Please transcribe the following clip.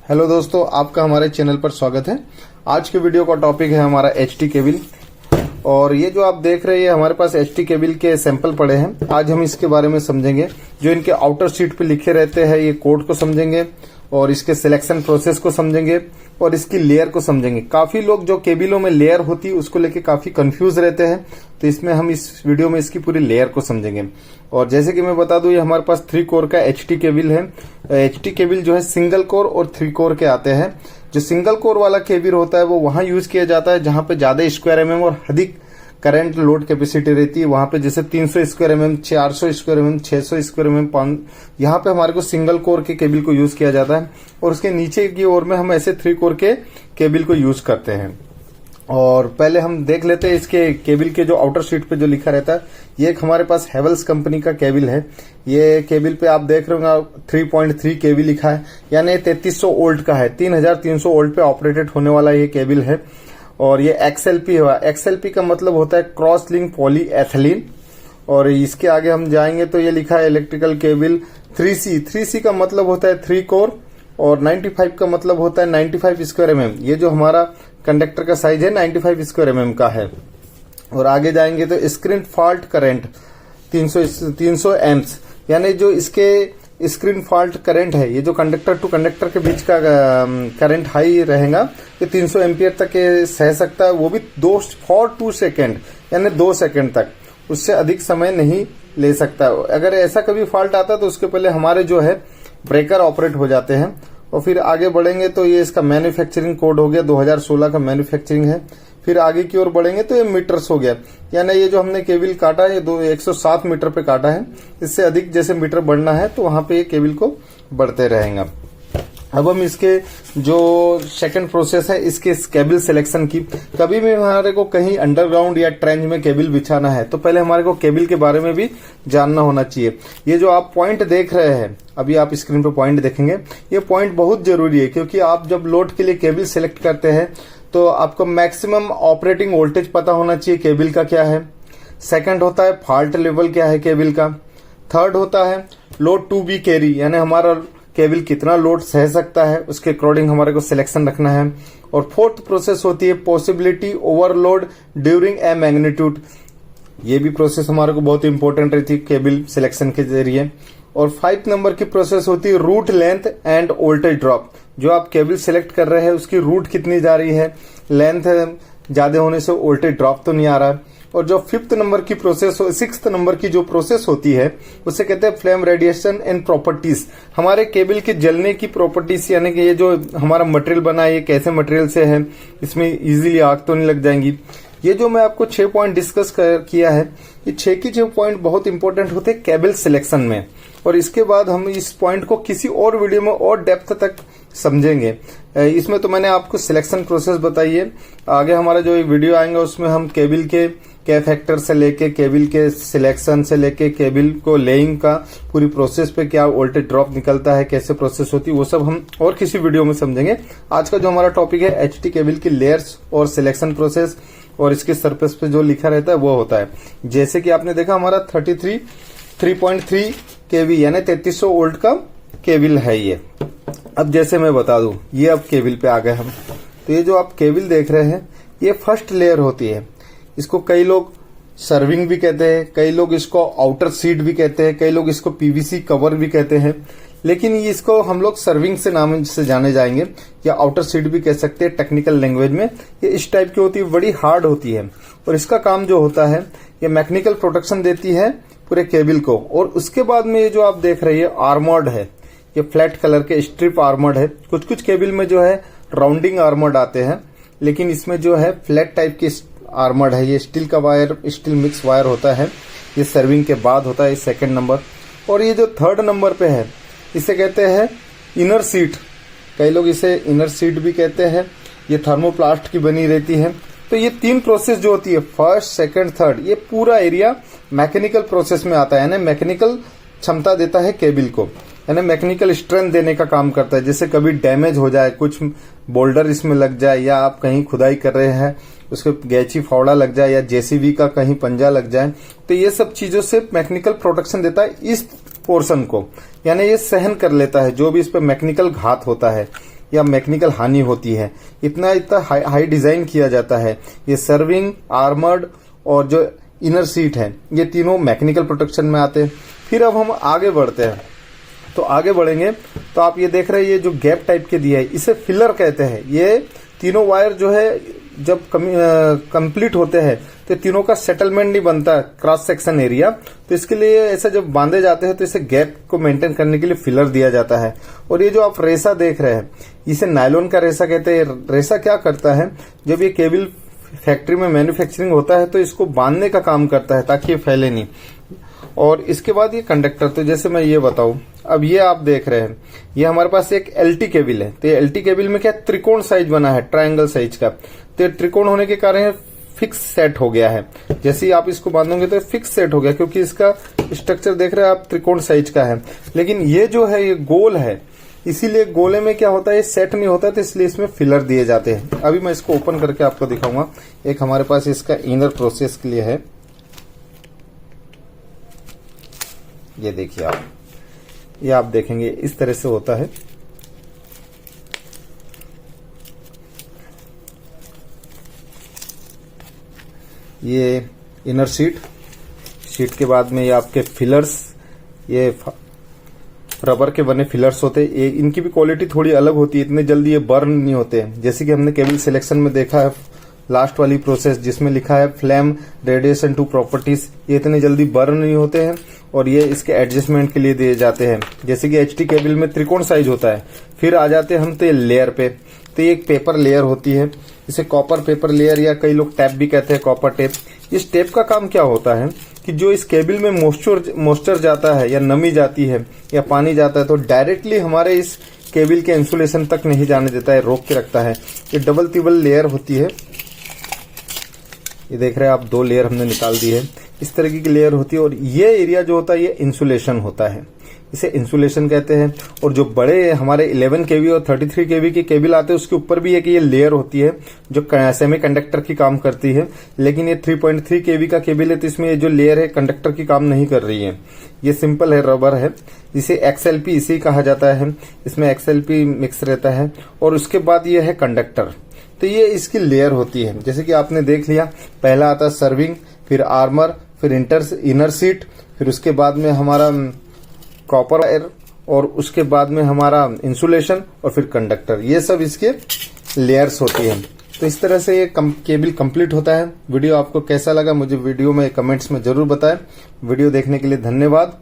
Hello दोस्तों, आपका हमारे चैनल पर स्वागत है। आज के वीडियो का टॉपिक है हमारा एचटी केबल। और ये जो आप देख रहे हैं हमारे पास एचटी केबल के सैंपल पड़े हैं। आज हम इसके बारे में समझेंगे। जो इनके आउटर शीट पे लिखे रहते हैं ये कोड को समझेंगे और इसके सिलेक्शन प्रोसेस को समझेंगे और इसकी लेयर को समझेंगे। काफी लोग जो केबलों में लेयर होती है उसको लेके काफी कंफ्यूज रहते हैं, तो इसमें हम इस वीडियो में इसकी पूरी लेयर को समझेंगे। और जैसे कि मैं बता दूं, ये हमारे पास 3 कोर का एचटी केबल है। एचटी केबल जो है सिंगल कोर और 3 कोर के आते हैं। जो सिंगल कोर वाला केबल होता है वो वहां यूज किया जाता है जहां पे ज्यादा स्क्वायर एमएम और अधिक करंट लोड कैपेसिटी रहती है। वहां पे जैसे 300 square MM, 400 square MM, 600 square MM, यहाँ पे हमारे को सिंगल कोर के केबल को यूज किया जाता है। और उसके नीचे की ओर में हम ऐसे 3 कोर के केबल को यूज करते हैं। और पहले हम देख लेते हैं इसके केबल के जो आउटर शीट पे जो लिखा रहता है। ये एक हमारे पास हेवल्स कंपनी का केबल है। ये केबल पे आप देख रहे होंगे 3.3 केबी लिखा है, यानी 3300 वोल्ट का है। 3300 वोल्ट पे ऑपरेटेड होने वाला ये केबल है। और ये XLP हुआ। XLP का मतलब होता है क्रॉस लिंक पॉली एथिलीन। और इसके आगे हम जाएंगे तो ये लिखा है इलेक्ट्रिकल केबल 3C। 3C का मतलब होता है 3 कोर और 95 का मतलब होता है 95 स्क्वायर एमएम। ये जो हमारा कंडक्टर का साइज है 95 स्क्वायर एमएम का है। और आगे जाएंगे तो स्क्रीन फॉल्ट करंट 300 एम्प्स, यानी जो इसके स्क्रीन फॉल्ट करंट है, ये जो कंडक्टर टू कंडक्टर के बीच का करंट हाई रहेगा, ये 300 एम्पियर तक ये सह सकता है। वो भी 2 सेकेंड, यानी 2 सेकेंड तक। उससे अधिक समय नहीं ले सकता। अगर ऐसा कभी फॉल्ट आता तो उसके पहले हमारे जो है ब्रेकर ऑपरेट हो जाते हैं। और फिर आगे बढ़ेंगे तो ये इसका मैन्युफैक्चरिंग कोड हो गया, 2016 का मैन्युफैक्चरिंग है। फिर आगे की ओर बढ़ेंगे तो ये मीटर्स हो गया, यानी ये जो हमने केबल काटा है ये 107 मीटर पे काटा है। इससे अधिक जैसे मीटर बढ़ना है तो वहां पे ये केबल को बढ़ते रहेगा। अब हम इसके जो सेकंड प्रोसेस है इसके केबल सिलेक्शन की। कभी भी हमारे को कहीं अंडरग्राउंड या ट्रेंच में केबल बिछाना है तो पहले हमारे को केबल के बारे में भी जानना होना चाहिए। ये जो आप पॉइंट देख रहे हैं, अभी आप स्क्रीन पे पॉइंट देखेंगे, ये पॉइंट बहुत जरूरी है क्योंकि आप जब लोड के लिए केबल सिलेक्ट करते हैं तो आपको मैक्सिमम ऑपरेटिंग वोल्टेज पता होना चाहिए केबल का क्या है। सेकंड होता है फॉल्ट लेवल क्या है केबल का। थर्ड होता है लोड टू बी कैरी, यानी हमारा केबल कितना लोड सह सकता है, उसके अकॉर्डिंग हमारे को सिलेक्शन रखना है। और फोर्थ प्रोसेस होती है possibility overload during a magnitude. ये भी प्रोसेस हमारे को बहुत इंपॉर्टेंट रहती है केबल सिलेक्शन के जरिए। और 5 नंबर की प्रोसेस होती है route length and voltage drop. जो आप केबल सिलेक्ट कर रहे हैं उसकी रूट कितनी जा रही है, लेंथ ज्यादा होने से वोल्टेज ड्रॉप तो नहीं आ रहा है। और जो 5th नंबर की प्रोसेस 6th नंबर की जो प्रोसेस होती है उसे कहते हैं फ्लेम रेडिएशन एंड प्रॉपर्टीज। हमारे केबल के जलने की प्रॉपर्टीज, यानी कि ये जो हमारा मटेरियल बना है ये कैसे मटेरियल से है, इसमें इजीली आग तो नहीं लग जाएंगी। ये जो मैं आपको 6 पॉइंट डिस्कस किया है, ये 6 की 6 पॉइंट बहुत इंपॉर्टेंट होते हैं केबल सिलेक्शन में। और इसके बाद हम इस पॉइंट को किसी और वीडियो में और डेप्थ तक समझेंगे। इसमें तो मैंने आपको सिलेक्शन प्रोसेस बताई है। आगे हमारा जो वीडियो आएंगे उसमें हम केबल के फैक्टर से लेके केबल के सिलेक्शन से लेके केबल को लेइंग का पूरी प्रोसेस पे क्या वोल्टेज ड्रॉप निकलता है, कैसे प्रोसेस होती है, वो सब हम और किसी वीडियो में समझेंगे। आज का जो हमारा टॉपिक है एचटी केबल की लेयर्स और सिलेक्शन प्रोसेस और इसके सरफेस पे जो लिखा रहता है वो होता है। जैसे कि आपने देखा हमारा 3.3 केवी यानी 3300 वोल्ट का केबल है ये। अब जैसे मैं बता दूं, ये अब केबल पे आ गए हम। तो ये जो आप केबल देख रहे हैं ये फर्स्ट लेयर होती है। इसको कई लोग सर्विंग भी कहते हैं, कई लोग इसको आउटर सीट भी कहते हैं, कई लोग इसको पीवीसी कवर भी कहते हैं। लेकिन ये इसको हम लोग सर्विंग से नाम से जाने जाएंगे या आउटर सीट भी कह सकते हैं टेक्निकल लैंग्वेज में। ये इस टाइप की होती है, बड़ी हार्ड होती है। और इसका काम जो होता है ये मैकेनिकल प्रोटेक्शन देती है पूरे केबल को। और उसके बाद में ये जो आप देख रहे हैं आर्मर्ड है, ये फ्लैट कलर के स्ट्रिप आर्मर्ड है। कुछ कुछ केबल में जो है राउंडिंग आर्मर्ड आते हैं, लेकिन इसमें जो है फ्लैट टाइप की आर्मर्ड है। ये स्टील का वायर, स्टील मिक्स वायर होता है। ये सर्विंग के बाद होता है 2nd नंबर। और ये जो 3rd नंबर पे है इसे कहते हैं इनर सीट। कई लोग इसे इनर सीट भी कहते हैं। ये थर्मोप्लास्ट की बनी रहती है। तो ये 3 प्रोसेस जो होती है फर्स्ट, सेकंड, थर्ड, ये पूरा एरिया मैकेनिकल प्रोसेस में आता है, यानी मैकेनिकल क्षमता देता है केबल को, यानी मैकेनिकल स्ट्रेंथ देने का काम करता है। जैसे कभी डैमेज हो जाए, कुछ बोल्डर इसमें लग जाए, या आप कहीं खुदाई कर रहे हैं उसके गैची फावड़ा लग जाए, या जेसीबी का कहीं पंजा लग जाए, तो ये सब चीजों से मैकेनिकल प्रोटेक्शन देता है इस पोर्शन को, यानी ये सहन कर लेता है जो भी इस पर मैकेनिकल घात होता है। या मैकेनिकल हानि होती है। इतना हाई डिजाइन किया जाता है। ये सर्विंग, आर्मर्ड और जो इनर सीट है, ये तीनों मैकेनिकल प्रोटेक्शन में आते हैं। फिर अब हम आगे बढ़ते हैं, तो आगे बढ़ेंगे तो आप ये देख रहे हैं, ये जो गैप टाइप के दिया है इसे फिलर कहते हैं। ये तीनों वायर जो है जब कंप्लीट होते हैं तो तीनों का सेटलमेंट नहीं बनता क्रॉस सेक्शन एरिया, तो इसके लिए ऐसा जब बांधे जाते हैं तो इसे गैप को मेंटेन करने के लिए फिलर दिया जाता है। और ये जो आप रेसा देख रहे हैं, इसे नायलॉन का रेसा कहते हैं। रेसा क्या करता है, जब ये केबल फैक्ट्री में मैन्युफैक्चरिंग होता है तो इसको बांधने का काम करता है ताकि ये फैले नहीं। और इसके बाद ये कंडक्टर, तो जैसे मैं ये बताऊं, अब ये आप देख रहे हैं, ये हमारे पास एक एलटी केबल है। तो ये एलटी केबल में क्या त्रिकोण साइज बना है, ट्रायंगल साइज का। तो ये त्रिकोण होने के कारण फिक्स सेट हो गया है। जैसे ही आप इसको बांधोगे तो फिक्स सेट हो गया, क्योंकि इसका स्ट्रक्चर देख रहे हैं आप, त्रिकोण साइज का है। लेकिन ये जो है ये गोल है, इसीलिए गोले में क्या होता है, ये सेट नहीं होता, तो इसलिए इसमें फिलर दिए जाते हैं। अभी मैं इसको ओपन करके आपको दिखाऊंगा। एक हमारे पास इसका इनर प्रोसेस के लिए है, ये देखिए आप, ये आप देखेंगे इस तरह से होता है। ये इनर सीट के बाद में ये आपके फिलर्स, ये रबर के बने फिलर्स होते हैं। ये इनकी भी क्वालिटी थोड़ी अलग होती है, इतने जल्दी ये बर्न नहीं होते। जैसे कि हमने केबल सिलेक्शन में देखा है, लास्ट वाली प्रोसेस जिसमें लिखा है फ्लेम रेडिएशन टू प्रॉपर्टीज, ये इतने जल्दी बर्न नहीं होते हैं। और ये इसके एडजस्टमेंट के लिए दिए जाते हैं। जैसे कि एचटी केबल में त्रिकोण साइज होता है। फिर आ जाते हैं हम तो लेयर पे, तो ये एक पेपर लेयर होती है, इसे कॉपर पेपर लेयर या कई लोग टैप भी कहते हैं, कॉपर टेप। इस टेप का काम क्या होता है कि जो इस केबल में मॉइस्चर जाता है या नमी जाती है या पानी जाता है, तो डायरेक्टली हमारे इस केबल के इंसुलेशन तक नहीं जाने देता है, रोक के रखता है। ये डबल तिबल लेयर होती है, ये देख रहे हैं आप, 2 लेयर हमने निकाल दी है। इस तरीके की लेयर होती है। और ये एरिया जो होता है ये इंसुलेशन होता है, इसे इंसुलेशन कहते हैं। और जो बड़े हमारे 11 केवी और 33 केवी के केबल आते हैं उसके ऊपर भी एक ये लेयर होती है जो सेमी कंडक्टर की काम करती है। लेकिन ये 3.3 केवी का केबल है, तो इसमें ये जो लेयर है कंडक्टर की काम नहीं कर रही है, ये सिंपल है, रबर है। इसे XLP इसी कहा जाता है, इसमें XLP मिक्स रहता है। और उसके बाद ये है कंडक्टर, तो ये इसकी लेयर होती है। जैसे कि आपने देख लिया, पहला आता है सर्विंग, फिर आर्मर, फिर इनर सीट, फिर उसके बाद में हमारा कॉपर वायर, और उसके बाद में हमारा इंसुलेशन, और फिर कंडक्टर। ये सब इसके लेयर्स होती हैं। तो इस तरह से ये केबल कंप्लीट होता है। वीडियो आपको कैसा लगा मुझे वीडियो में कमेंट्स में जरूर बताएं। वीडियो देखने के लिए धन्यवाद।